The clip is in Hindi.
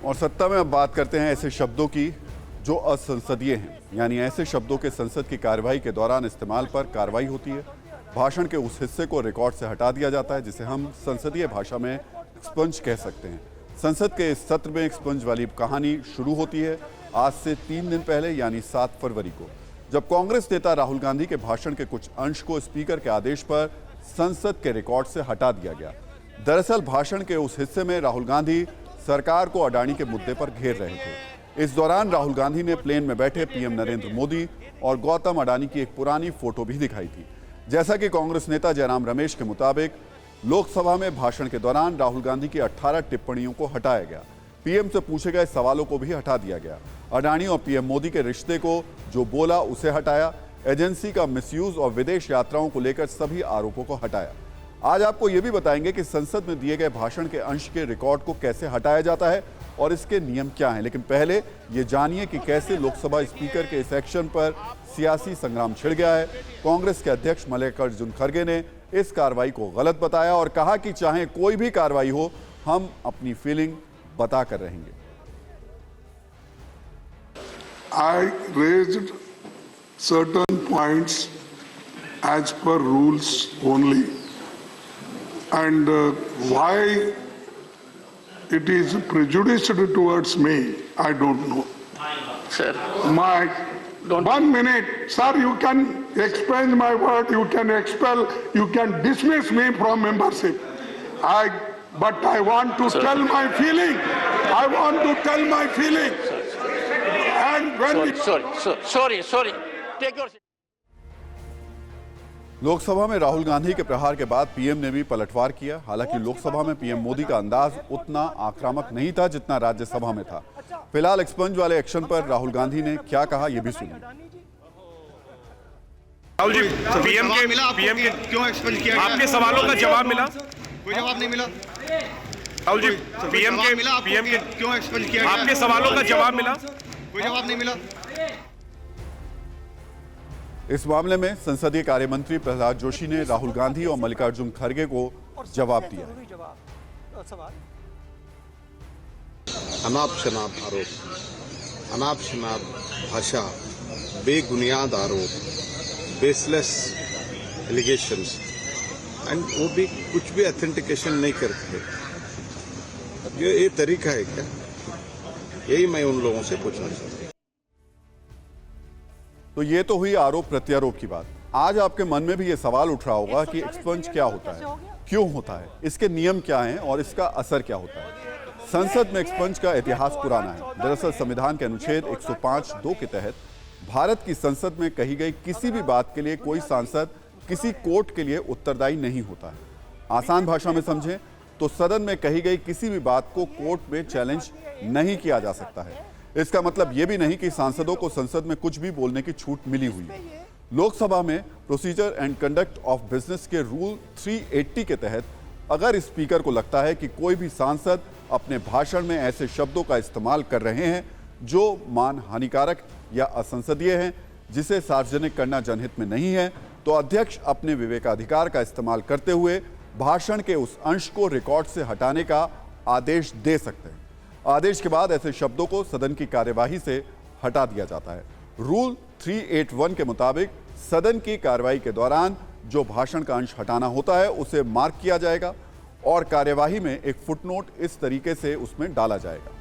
और सत्ता में अब बात करते हैं ऐसे शब्दों की जो असंसदीय हैं, यानी ऐसे शब्दों के संसद की कार्यवाही के दौरान इस्तेमाल पर कार्रवाई होती है। भाषण के उस हिस्से को रिकॉर्ड से हटा दिया जाता है जिसे हम संसदीय भाषा में एक्सपंज कह सकते हैं। संसद के इस सत्र में एक्सपंज वाली कहानी शुरू होती है आज से 3 दिन पहले, यानी 7 फरवरी को, जब कांग्रेस नेता राहुल गांधी के भाषण के कुछ अंश को स्पीकर के आदेश पर संसद के रिकॉर्ड से हटा दिया गया। दरअसल भाषण के उस हिस्से में राहुल गांधी सरकार को अडानी के मुद्दे पर घेर रहे थे। इस दौरान राहुल गांधी ने प्लेन में बैठे पीएम नरेंद्र मोदी और गौतम अडानी की एक पुरानी फोटो भी दिखाई थी। जैसा कि कांग्रेस नेता जयराम रमेश के मुताबिक लोकसभा में भाषण के दौरान राहुल गांधी की 18 टिप्पणियों को हटाया गया। पीएम से पूछे गए सवालों को भी हटा दिया गया। अडानी और पीएम मोदी के रिश्ते को जो बोला उसे हटाया। एजेंसी का मिसयूज और विदेश यात्राओं को लेकर सभी आरोपों को हटाया। आज आपको यह भी बताएंगे कि संसद में दिए गए भाषण के अंश के रिकॉर्ड को कैसे हटाया जाता है और इसके नियम क्या हैं। लेकिन पहले ये जानिए कि कैसे लोकसभा स्पीकर के इस एक्शन पर सियासी संग्राम छिड़ गया है। कांग्रेस के अध्यक्ष मल्लिकार्जुन खड़गे ने इस कार्रवाई को गलत बताया और कहा कि चाहे कोई भी कार्रवाई हो, हम अपनी फीलिंग बताकर रहेंगे। I raised certain points as per rules only, and why it is prejudiced towards me, I don't know. Sir, don't. 1 minute, sir, you can expunge my word, you can expel, you can dismiss me from membership. But I want to tell my feeling. I want to tell my feeling. And when Sorry. Take your. Lok Sabha में राहुल गांधी के प्रहार के बाद पीएम ने भी पलटवार किया। हालांकि लोकसभा में पीएम मोदी का अंदाज उतना आक्रामक नहीं था जितना राज्यसभा में था। फिलहाल एक्सपंज वाले एक्शन पर राहुल गांधी ने क्या कहा, यह भी सुनिए। राहुल जी, पीएम के क्यों एक्सपेंड किया गया? आपके सवालों का जवाब मिला? कोई जवाब नहीं मिला। राहुल जी, पीएम के क्यों एक्सपेंड किया गया? आपके सवालों का जवाब मिला? कोई जवाब नहीं मिला। इस मामले में संसदीय कार्य मंत्री प्रहलाद जोशी ने राहुल गांधी और मल्लिकार्जुन खड़गे को जवाब दिया। अनाप शनाप आरोप, अनाप शनाप भाषा, बेबुनियाद आरोप, बेसलेस एलिगेशंस, एंड वो भी कुछ भी ऑथेंटिकेशन नहीं करते। ये तरीका है क्या? यही मैं उन लोगों से पूछना चाहता हूं। तो ये तो हुई आरोप प्रत्यारोप की बात। आज आपके मन में भी ये सवाल उठ रहा होगा कि एक्सपंज क्या होता है, क्यों होता है, इसके नियम क्या हैं और इसका असर क्या होता है। संसद में एक्सपंज का इतिहास पुराना है। दरअसल संविधान के अनुच्छेद 105(2) के तहत भारत की संसद में कही गई किसी भी बात के लिए कोई सांसद किसी कोर्ट के लिए उत्तरदायी नहीं होता है। आसान भाषा में समझें तो सदन में कही गई किसी भी बात को कोर्ट में चैलेंज नहीं किया जा सकता है। इसका मतलब यह भी नहीं कि सांसदों को संसद में कुछ भी बोलने की छूट मिली हुई है। लोकसभा में procedure and conduct of business के रूल 380 के तहत अगर स्पीकर को लगता है कि कोई भी सांसद अपने भाषण में ऐसे शब्दों का इस्तेमाल कर रहे हैं जो मान हानिकारक या असंसदीय हैं, जिसे सार्वजनिक करना जनहित में नहीं है, तो अध्यक्ष अपने विवेकाधिकार का इस्तेमाल करते हुए भाषण के उस अंश को रिकॉर्ड से हटाने का आदेश दे सकते हैं। आदेश के बाद ऐसे शब्दों को सदन की कार्यवाही से हटा दिया जाता है। रूल 381 के मुताबिक सदन की कार्यवाही के दौरान जो भाषण का अंश हटाना होता है उसे मार्क किया जाएगा और कार्यवाही में एक फुटनोट इस तरीके से उसमें डाला जाएगा।